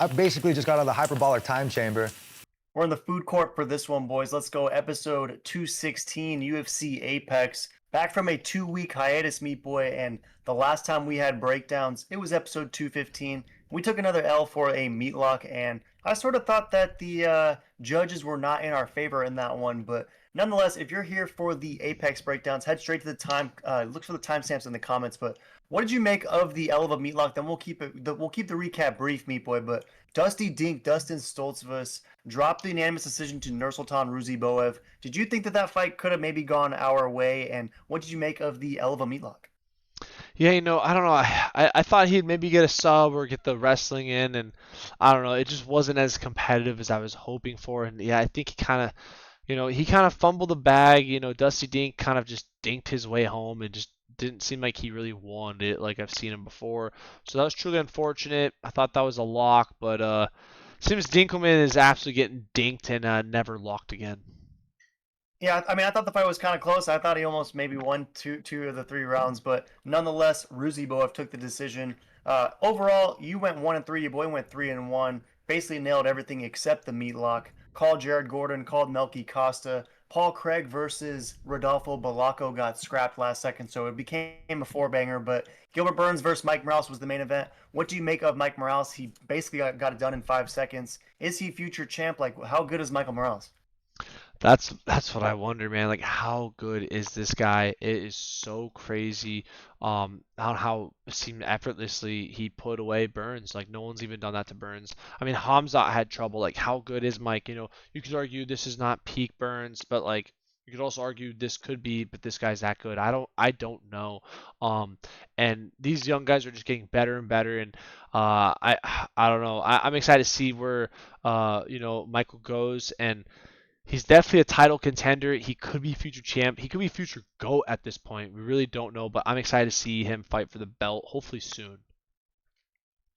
I basically just got out of the hyperbolic time chamber. We're in the food court for this one, boys. Let's go. Episode 216, UFC Apex. Back from a 2-week hiatus, Meat Boy, and the last time we had breakdowns, it was episode 215. We took another L for a meatlock, and I sort of thought that the judges were not in our favor in that one, but nonetheless, if you're here for the Apex breakdowns, head straight to the time. Look for the timestamps in the comments. But what did you make of the L of a meatlock? Then we'll keep the recap brief, Meat Boy. But Dusty Dink, Dustin Stoltzfus dropped the unanimous decision to Nursultan Ruziboev. Did you think that that fight could have maybe gone our way? And what did you make of the L of a meatlock? Yeah, I don't know. I thought he'd maybe get a sub or get the wrestling in, and I don't know. It just wasn't as competitive as I was hoping for. And yeah, I think he kind of fumbled the bag. Dusty Dink kind of just dinked his way home and just didn't seem like he really wanted it like I've seen him before. So that was truly unfortunate. I thought that was a lock, but seems Dinkelman is absolutely getting dinked and never locked again. Yeah, I mean, I thought the fight was kind of close. I thought he almost maybe won two of the three rounds, but nonetheless, Ruziboev took the decision. Overall, you went 1-3. Your boy went 3-1. Basically nailed everything except the meatlock. Called Jared Gordon. Called Melky Costa. Paul Craig versus Rodolfo Balaco got scrapped last second, so it became a four-banger. But Gilbert Burns versus Mike Morales was the main event. What do you make of Mike Morales? He basically got it done in 5 seconds. Is he future champ? Like, how good is Michael Morales? That's what I wonder, man. Like, how good is this guy? It is so crazy. How it seemed effortlessly he put away Burns. Like, no one's even done that to Burns. I mean, Hamzat had trouble. Like, how good is Mike? You could argue this is not peak Burns, but like, you could also argue this could be, but this guy's that good. I don't know. And these young guys are just getting better and better. And I don't know. I'm excited to see where Michael goes and. He's definitely a title contender. He could be future champ. He could be future GOAT at this point. We really don't know, but I'm excited to see him fight for the belt, hopefully soon.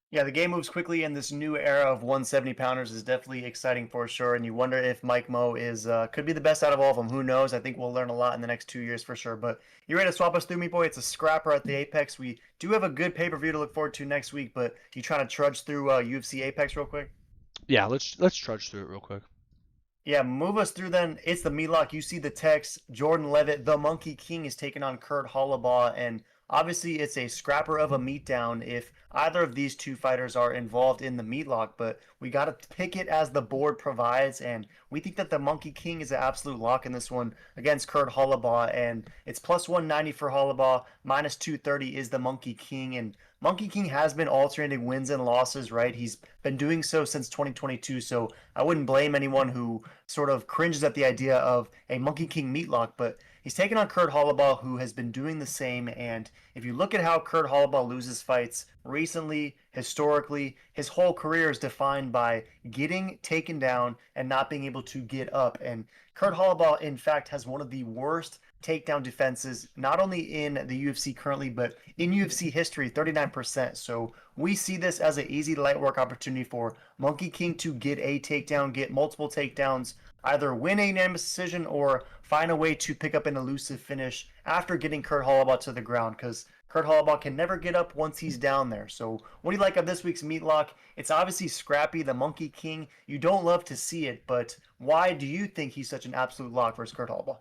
Yeah, the game moves quickly, and this new era of 170 pounders is definitely exciting for sure. And you wonder if Mike Mo is could be the best out of all of them. Who knows? I think we'll learn a lot in the next 2 years for sure. But you ready to swap us through, me boy? It's a scrapper at the Apex. We do have a good pay-per-view to look forward to next week. But you trying to trudge through UFC Apex real quick? Yeah, let's trudge through it real quick. Yeah, move us through then. It's the meatlock. You see the text. Jordan Levitt, the Monkey King, is taking on Kurt Hollabaugh, and obviously it's a scrapper of a meat down if either of these two fighters are involved in the meatlock. But we got to pick it as the board provides, and we think that the Monkey King is an absolute lock in this one against Kurt Hollabaugh, and it's plus 190 for Hollabaugh, minus 230 is the Monkey King, and Monkey King has been alternating wins and losses, right? He's been doing so since 2022, so I wouldn't blame anyone who sort of cringes at the idea of a Monkey King meatlock, but he's taken on Kurt Hollabaugh, who has been doing the same. And if you look at how Kurt Hollabaugh loses fights recently, historically, his whole career is defined by getting taken down and not being able to get up. And Kurt Hollabaugh, in fact, has one of the worst takedown defenses, not only in the UFC currently, but in UFC history, 39%. So we see this as an easy light work opportunity for Monkey King to get a takedown, get multiple takedowns, either win a unanimous decision or find a way to pick up an elusive finish after getting Kurt Hollabaugh to the ground, because Kurt Hollabaugh can never get up once he's down there. So what do you like of this week's meatlock? It's obviously scrappy, the Monkey King. You don't love to see it, but why do you think he's such an absolute lock versus Kurt Hollabaugh?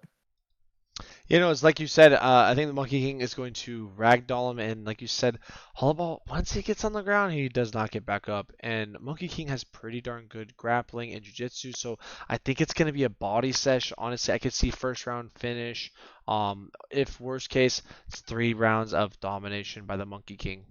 It's like you said. I think the Monkey King is going to ragdoll him, and like you said, Hollowball once he gets on the ground, he does not get back up. And Monkey King has pretty darn good grappling and jiu-jitsu, so I think it's going to be a body sesh. Honestly, I could see first round finish. If worst case, it's 3 rounds of domination by the Monkey King.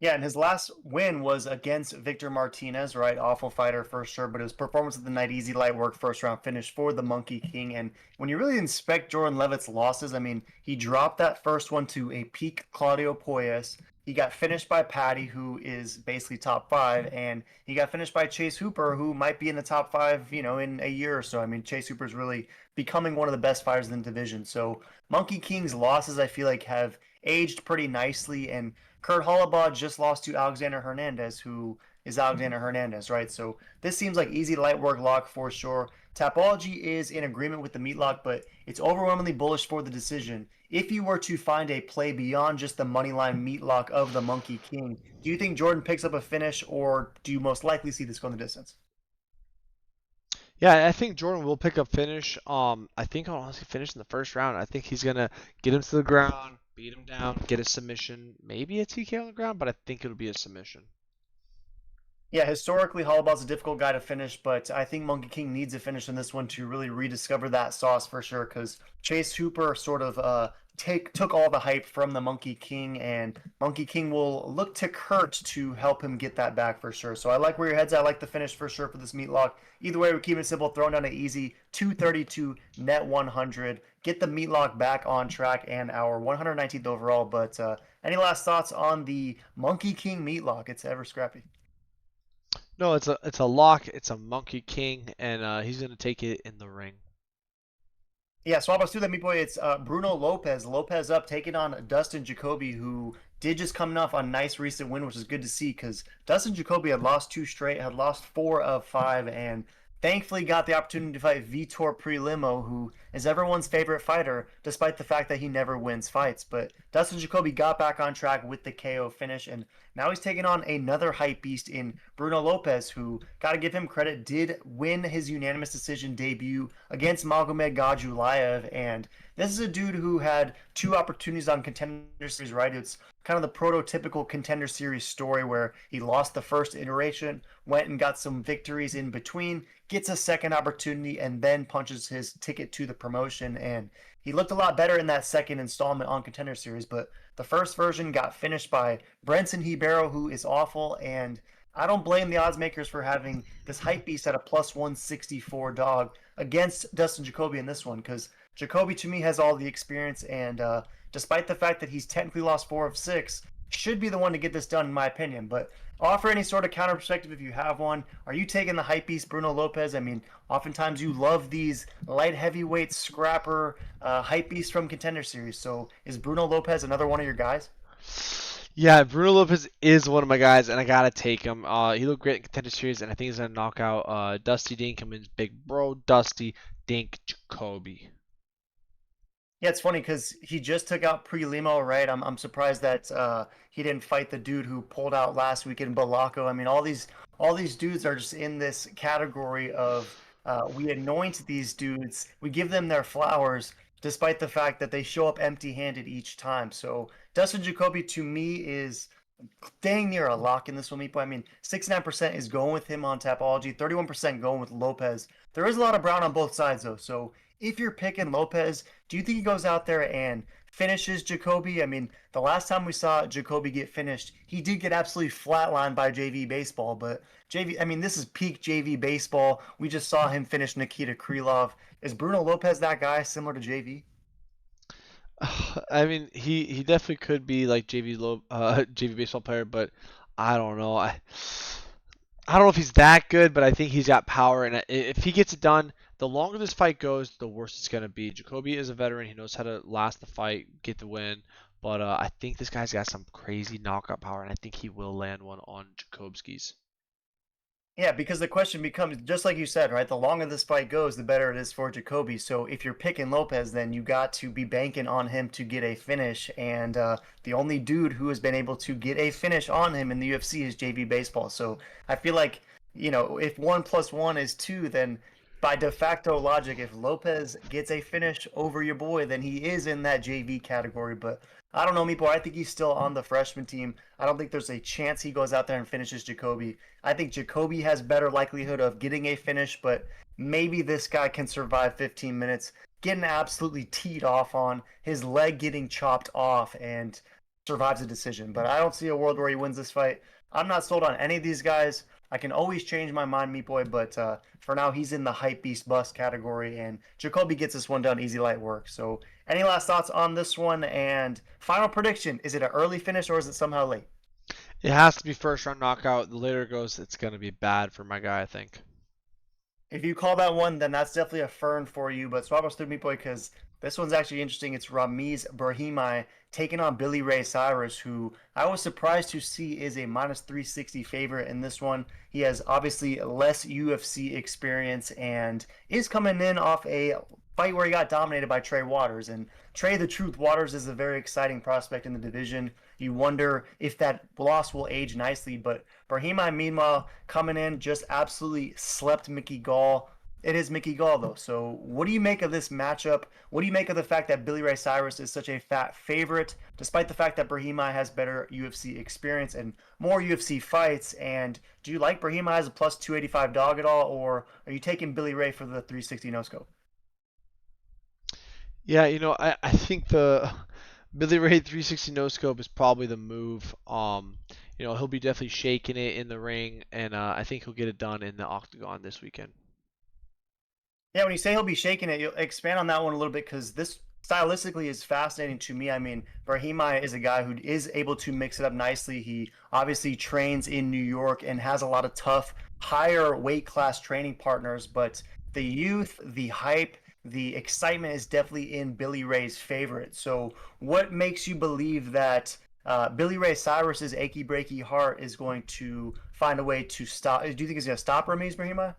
Yeah, and his last win was against Victor Martinez, right? Awful fighter for sure, but his performance of the night, easy light work, first round finish for the Monkey King. And when you really inspect Jordan Levitt's losses, I mean, he dropped that first one to a peak Claudio Poyas. He got finished by Patty, who is basically top five, and he got finished by Chase Hooper, who might be in the top five, in a year or so. I mean, Chase Hooper is really becoming one of the best fighters in the division. So Monkey King's losses, I feel like, have aged pretty nicely, and Kurt Hollabaugh just lost to Alexander Hernandez, who is Alexander Hernandez, right? So this seems like easy light work lock for sure. Tapology is in agreement with the meat lock, but It's overwhelmingly bullish for the decision. If you were to find a play beyond just the money line meat lock of the Monkey King, do you think Jordan picks up a finish, or do you most likely see this go in the distance? Yeah, I think Jordan will pick up finish. I think I'll honestly finish in the first round. I think he's gonna get him to the ground, beat him down, get a submission, maybe a TK on the ground, but I think it'll be a submission. Yeah, historically, Hollowball's a difficult guy to finish, but I think Monkey King needs a finish in this one to really rediscover that sauce for sure. Because Chase Hooper sort of took all the hype from the Monkey King, and Monkey King will look to Kurt to help him get that back for sure. So I like where your head's at. I like the finish for sure for this meat lock. Either way, we keep it simple, throwing down an easy 232 net 100. Get the meat lock back on track and our 119th overall. But any last thoughts on the Monkey King meat lock? It's ever scrappy. No, it's a lock. It's a Monkey King, and he's gonna take it in the ring. Yeah, swap us through that, meat boy. It's Bruno Lopez. Lopez up, taking on Dustin Jacoby, who did just coming off a nice recent win, which is good to see because Dustin Jacoby had lost 2 straight, had lost 4 of 5, and thankfully got the opportunity to fight Vitor Prelimo, who is everyone's favorite fighter, despite the fact that he never wins fights. But Dustin Jacoby got back on track with the KO finish, and now he's taking on another hype beast in Bruno Lopez, who, gotta give him credit, did win his unanimous decision debut against Magomed Gadzhulayev. And this is a dude who had 2 opportunities on Contender Series, right? It's kind of the prototypical Contender Series story where he lost the first iteration, went and got some victories in between, gets a second opportunity, and then punches his ticket to the promotion. And he looked a lot better in that second installment on Contender Series, but the first version got finished by Brenson Hibero, who is awful, and I don't blame the odds makers for having this hype beast at a plus 164 dog against Dustin Jacoby in this one, because Jacoby to me has all the experience, and despite the fact that he's technically lost 4 of 6, should be the one to get this done in my opinion. But offer any sort of counter perspective if you have one. Are you taking the hype beast Bruno Lopez? I mean, oftentimes you love these light heavyweight scrapper hype beasts from Contender Series. So is Bruno Lopez another one of your guys? Yeah, Bruno Lopez is one of my guys, and I gotta take him. He looked great in Contender Series, and I think he's gonna knock out Dusty Dink. I mean, big bro, Dusty Dink Jacoby. Yeah, it's funny because he just took out Pre-Limo, right? I'm surprised that he didn't fight the dude who pulled out last week in Balaco. I mean, all these dudes are just in this category of we anoint these dudes, we give them their flowers, despite the fact that they show up empty-handed each time. So Dustin Jacoby to me is dang near a lock in this one, Meepo. I mean, 69% is going with him on Tapology, 31% going with Lopez. There is a lot of brown on both sides, though. So if you're picking Lopez, do you think he goes out there and finishes Jacoby? I mean, the last time we saw Jacoby get finished, he did get absolutely flatlined by JV Baseball. But JV, I mean, this is peak JV Baseball. We just saw him finish Nikita Krylov. Is Bruno Lopez that guy similar to JV? I mean, he definitely could be like JV baseball player, but I don't know. I don't know if he's that good, but I think he's got power, and if he gets it done, the longer this fight goes, the worse it's gonna be. Jacoby is a veteran; he knows how to last the fight, get the win. But I think this guy's got some crazy knockout power, and I think he will land one on Jacobski's. Yeah, because the question becomes just like you said, right? The longer this fight goes, the better it is for Jacoby. So if you're picking Lopez, then you got to be banking on him to get a finish. And the only dude who has been able to get a finish on him in the UFC is JV Baseball. So I feel like, if 1 + 1 is 2, then by de facto logic, if Lopez gets a finish over your boy, then he is in that JV category. But I don't know, Meepo. I think he's still on the freshman team. I don't think there's a chance he goes out there and finishes Jacoby. I think Jacoby has better likelihood of getting a finish, but maybe this guy can survive 15 minutes, getting absolutely teed off on, his leg getting chopped off, and survives a decision. But I don't see a world where he wins this fight. I'm not sold on any of these guys. I can always change my mind, Meat Boy, but for now, he's in the hype beast bust category, and Jacoby gets this one done easy, light work. So, any last thoughts on this one? And final prediction: is it an early finish or is it somehow late? It has to be first round knockout. The later it goes, it's gonna be bad for my guy, I think. If you call that one, then that's definitely a fern for you. But swap us through, Meat Boy, because this one's actually interesting. It's Ramiz Brahimaj taking on Billy Ray Cyrus, who I was surprised to see is a minus 360 favorite in this one. He has obviously less UFC experience and is coming in off a fight where he got dominated by Trey Waters. And Trey the Truth Waters is a very exciting prospect in the division. You wonder if that loss will age nicely. But Brahima, meanwhile, coming in, just absolutely slept Mickey Gall. It is Mickey Gall, though. So, what do you make of this matchup? What do you make of the fact that Billy Ray Cyrus is such a fat favorite, despite the fact that Brahima has better UFC experience and more UFC fights? And do you like Brahima as a plus 285 dog at all, or are you taking Billy Ray for the 360 no scope? Yeah, I think the Billy Ray 360 no scope is probably the move. He'll be definitely shaking it in the ring, and I think he'll get it done in the octagon this weekend. Yeah, when you say he'll be shaking it, you'll expand on that one a little bit because this stylistically is fascinating to me. I mean, Brahima is a guy who is able to mix it up nicely. He obviously trains in New York and has a lot of tough, higher weight class training partners, but the youth, the hype, the excitement is definitely in Billy Ray's favorite. So, what makes you believe that Billy Ray Cyrus's achy breaky heart is going to find a way to stop? Do you think he's going to stop Ramiz Brahima?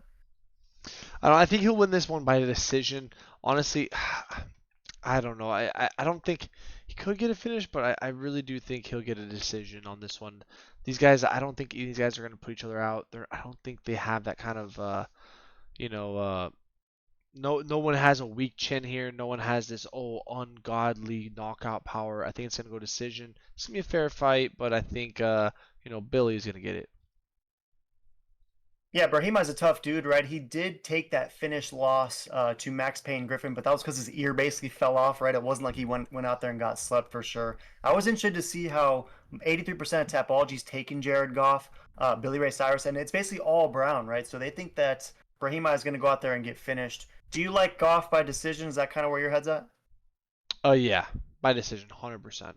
I think he'll win this one by decision. Honestly, I don't know. I don't think he could get a finish, but I really do think he'll get a decision on this one. These guys, I don't think these guys are going to put each other out. I don't think they have that kind of, you know, no one has a weak chin here. No one has this ungodly knockout power. I think it's gonna go decision. It's gonna be a fair fight, but I think Billy's gonna get it. Yeah, Brahima's a tough dude, right? He did take that finish loss to Max Payne Griffin, but that was because his ear basically fell off, right? It wasn't like he went out there and got slept for sure. I was interested to see how 83% of Tapology's taking Jared Goff, Billy Ray Cyrus, and it's basically all Brown, right? So they think that Brahima is going to go out there and get finished. Do you like Goff by decision? Is that kind of where your head's at? Oh yeah, by decision, 100%.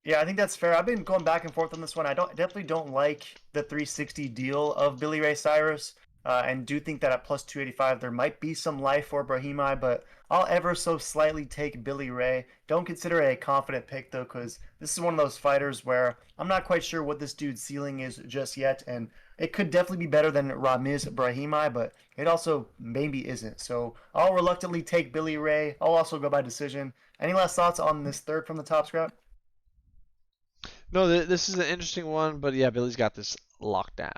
Yeah, I think that's fair. I've been going back and forth on this one. I definitely don't like the 360 deal of Billy Ray Cyrus, and do think that at plus 285 there might be some life for Brahimi, but I'll ever so slightly take Billy Ray. Don't consider it a confident pick though, because this is one of those fighters where I'm not quite sure what this dude's ceiling is just yet, and it could definitely be better than Ramiz Brahimi, but it also maybe isn't. So I'll reluctantly take Billy Ray. I'll also go by decision. Any last thoughts on this third from the top, Scrap? No, this is an interesting one, but yeah, Billy's got this locked down.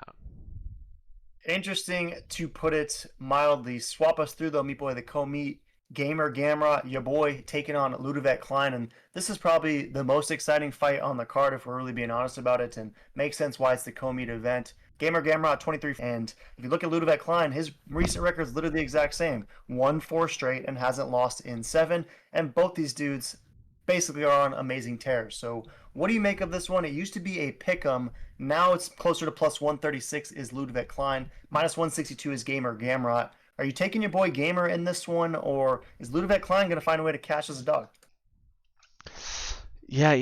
Interesting to put it mildly. Swap us through though, meat boy, the co-meet. Gamer Gamrot, your boy, taking on Ludovic Klein, and this is probably the most exciting fight on the card if we're really being honest about it, and makes sense why it's the co-meet event. Gamer Gamrot 23, and if you look at Ludovic Klein, his recent record is literally the exact same. Won 4 straight and hasn't lost in 7, and both these dudes basically are on amazing tears. So what do you make of this one? It used to be a pick 'em. Now it's closer to plus 136 is Ludovic Klein. Minus 162 is Gamer Gamrot. Are you taking your boy Gamer in this one, or is Ludovic Klein going to find a way to cash as a dog? Yeah,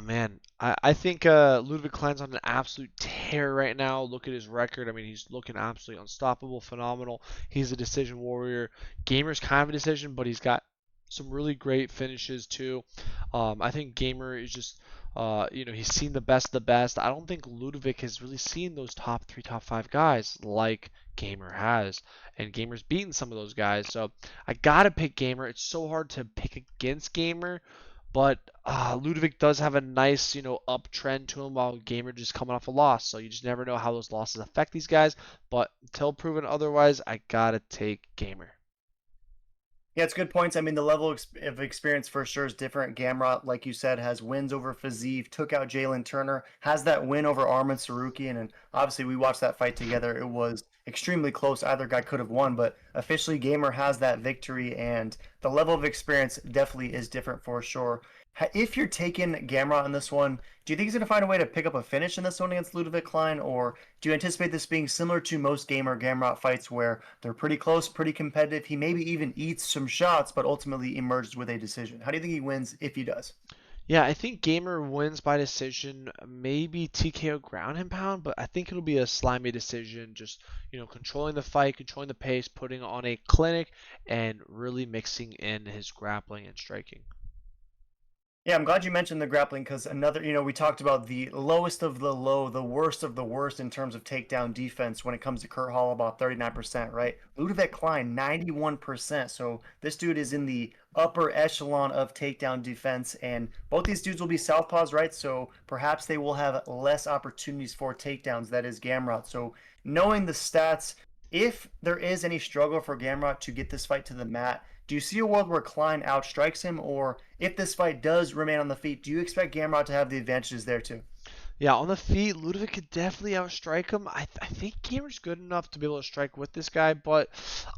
man, I think Ludwig Klein's on an absolute tear right now. Look at his record. I mean, he's looking absolutely unstoppable, phenomenal. He's a decision warrior. Gamer's kind of a decision, but he's got some really great finishes too. I think Gamer is just, he's seen the best of the best. I don't think Ludovic has really seen those top three, top five guys like Gamer has, and Gamer's beaten some of those guys. So I gotta pick Gamer. It's so hard to pick against Gamer, but Ludovic does have a nice, uptrend to him while Gamer just coming off a loss. So you just never know how those losses affect these guys. But until proven otherwise, I gotta take Gamer. Yeah, it's good points. I mean, the level of experience for sure is different. Gamrot, like you said, has wins over Fazeev, took out Jalen Turner, has that win over Arman Sarukian, and obviously we watched that fight together. It was extremely close. Either guy could have won, but officially Gamer has that victory, and the level of experience definitely is different for sure. If you're taking Gamrot in this one, do you think he's going to find a way to pick up a finish in this one against Ludovic Klein, or do you anticipate this being similar to most Gamer Gamrot fights where they're pretty close, pretty competitive? He maybe even eats some shots, but ultimately emerges with a decision. How do you think he wins if he does? Yeah, I think Gamer wins by decision, maybe TKO ground and pound, but I think it'll be a slimy decision. Just, controlling the fight, controlling the pace, putting on a clinic, and really mixing in his grappling and striking. Yeah, I'm glad you mentioned the grappling because another, we talked about the lowest of the low, the worst of the worst in terms of takedown defense when it comes to Kurt Hall, about 39%, right? Ludovit Klein, 91%. So this dude is in the upper echelon of takedown defense, and both these dudes will be southpaws, right? So perhaps they will have less opportunities for takedowns. That is Gamrot. So knowing the stats, if there is any struggle for Gamrot to get this fight to the mat, do you see a world where Klein outstrikes him, or if this fight does remain on the feet, do you expect Gamrot to have the advantages there too? Yeah, on the feet, Ludovic could definitely outstrike him. I think Gamer's good enough to be able to strike with this guy, but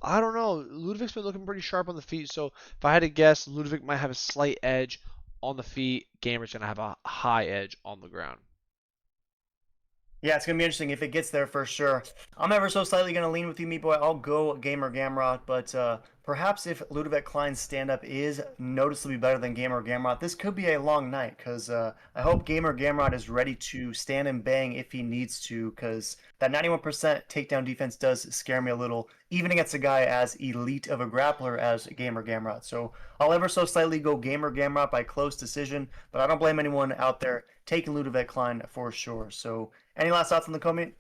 I don't know. Ludovic's been looking pretty sharp on the feet, so if I had to guess, Ludovic might have a slight edge on the feet. Gamer's gonna have a high edge on the ground. Yeah, it's gonna be interesting if it gets there for sure. I'm ever so slightly gonna lean with you, Meat Boy. I'll go Gamer Gamrot, but perhaps if Ludovic Klein's stand-up is noticeably better than Gamer Gamrot, this could be a long night. Cause I hope Gamer Gamrot is ready to stand and bang if he needs to. Cause that 91% takedown defense does scare me a little, even against a guy as elite of a grappler as Gamer Gamrot. So I'll ever so slightly go Gamer Gamrot by close decision, but I don't blame anyone out there taking Ludovic Klein for sure. So. Any last thoughts on the co-main?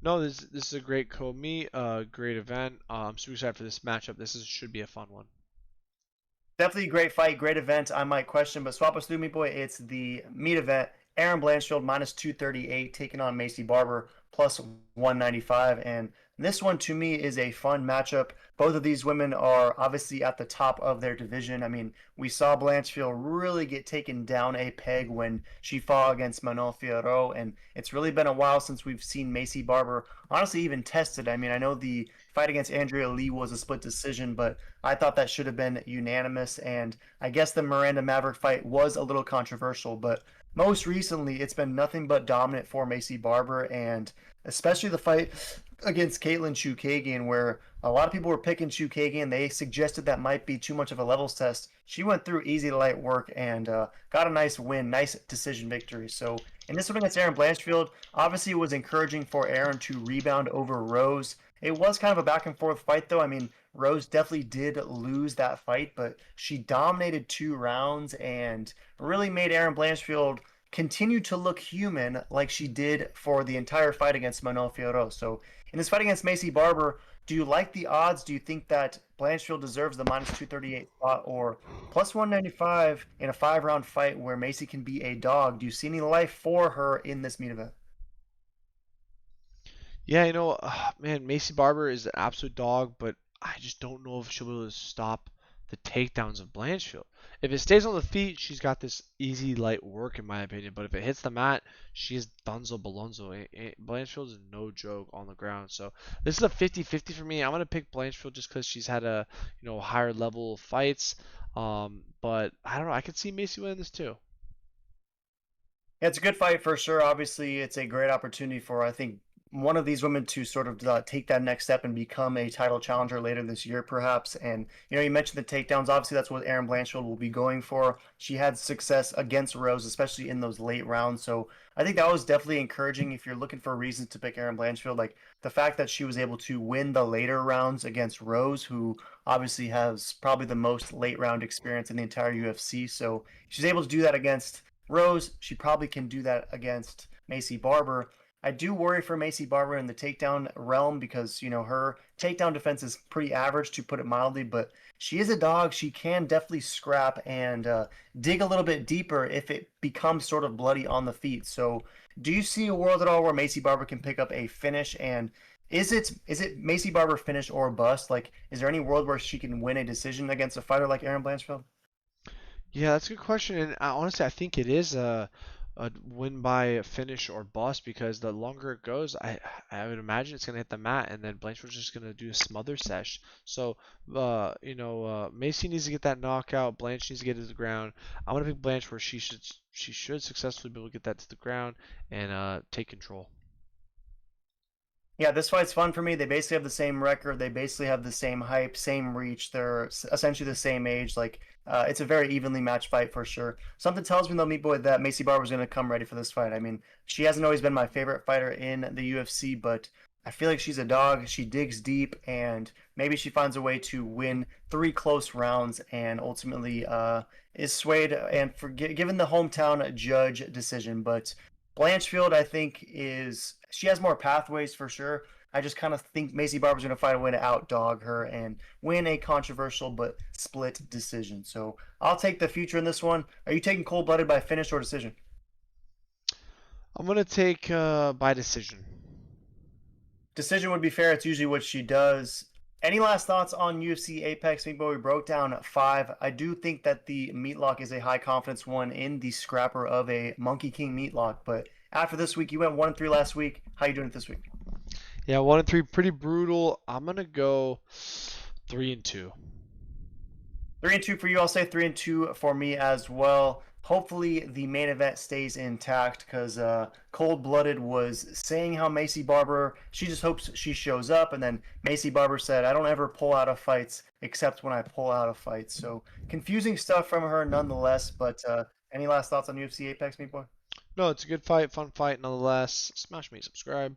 No, this is a great co-meet, great event. I'm super excited for this matchup. Should be a fun one. Definitely a great fight, great event. I might question, but swap us through, me boy. It's the meat event. Aaron Blanchfield minus 238 taking on Macy Barber plus 195. And this one to me is a fun matchup. Both of these women are obviously at the top of their division. I mean, we saw Blanchfield really get taken down a peg when she fought against Manon Fiorot, and it's really been a while since we've seen Macy Barber honestly even tested. I mean, I know the fight against Andrea Lee was a split decision, but I thought that should have been unanimous. And I guess the Miranda Maverick fight was a little controversial, but most recently it's been nothing but dominant for Macy Barber, and especially the fight against Caitlin Chukagian, where a lot of people were picking Chukagian. They suggested that might be too much of a levels test. She went through easy to light work and got a nice win, nice decision victory. So in this one against Aaron Blanchfield, obviously it was encouraging for Aaron to rebound over Rose. It was kind of a back and forth fight, though. I mean, Rose definitely did lose that fight, but she dominated 2 rounds and really made Aaron Blanchfield continue to look human like she did for the entire fight against Manuel Fiorot. So in this fight against Macy Barber, do you like the odds? Do you think that Blanchfield deserves the minus 238 spot or plus 195 in a 5 round fight where Macy can be a dog? Do you see any life for her in this meat event? Yeah, man, Macy Barber is an absolute dog, but I just don't know if she'll be able to stop the takedowns of Blanchfield. If it stays on the feet, she's got this easy, light work, in my opinion. But if it hits the mat, she's Dunzo Balonzo. Blanchfield is no joke on the ground. So this is a 50-50 for me. I'm gonna pick Blanchfield just because she's had a higher level fights. But I don't know. I could see Macy winning this too. Yeah, it's a good fight for sure. Obviously, it's a great opportunity for, I think, one of these women to sort of take that next step and become a title challenger later this year, perhaps. And, you mentioned the takedowns. Obviously, that's what Erin Blanchfield will be going for. She had success against Rose, especially in those late rounds. So I think that was definitely encouraging if you're looking for reasons to pick Erin Blanchfield. Like the fact that she was able to win the later rounds against Rose, who obviously has probably the most late round experience in the entire UFC. So she's able to do that against Rose. She probably can do that against Macy Barber. I do worry for Macy Barber in the takedown realm because, her takedown defense is pretty average, to put it mildly, but she is a dog. She can definitely scrap and dig a little bit deeper if it becomes sort of bloody on the feet. So, do you see a world at all where Macy Barber can pick up a finish? And is it Macy Barber finish or bust? Like, is there any world where she can win a decision against a fighter like Aaron Blanchfield? Yeah, that's a good question, and honestly, I think it is a win by finish or bust because the longer it goes, I would imagine it's gonna hit the mat, and then Blanchard's just gonna do a smother sesh. So, Macy needs to get that knockout. Blanche needs to get it to the ground. I'm gonna pick Blanche where she should successfully be able to get that to the ground and take control. Yeah, this fight's fun for me. They basically have the same record. They basically have the same hype, same reach. They're essentially the same age. Like, it's a very evenly matched fight for sure. Something tells me though, Meat Boy, that Macy Barber's going to come ready for this fight. I mean, she hasn't always been my favorite fighter in the UFC, but I feel like she's a dog. She digs deep, and maybe she finds a way to win 3 close rounds, and ultimately is swayed and given the hometown judge decision. But Blanchfield, I think, she has more pathways for sure. I just kind of think Macy Barber's going to find a way to outdog her and win a controversial but split decision. So I'll take the future in this one. Are you taking cold blooded by finish or decision? I'm gonna take by decision. Decision would be fair. It's usually what she does. Any last thoughts on UFC Apex Meatball? We broke down 5. I do think that the Meatlock is a high confidence one in the scrapper of a Monkey King Meatlock. But after this week, you went 1-3 last week. How you doing it this week? Yeah, 1-3, pretty brutal. I'm gonna go 3-2. 3-2 for you. I'll say 3-2 for me as well. Hopefully the main event stays intact because Cold Blooded was saying how Macy Barber, she just hopes she shows up, and then Macy Barber said, "I don't ever pull out of fights except when I pull out of fights." So confusing stuff from her nonetheless. But any last thoughts on UFC Apex, me boy? No, it's a good fight, fun fight nonetheless. Smash me, subscribe.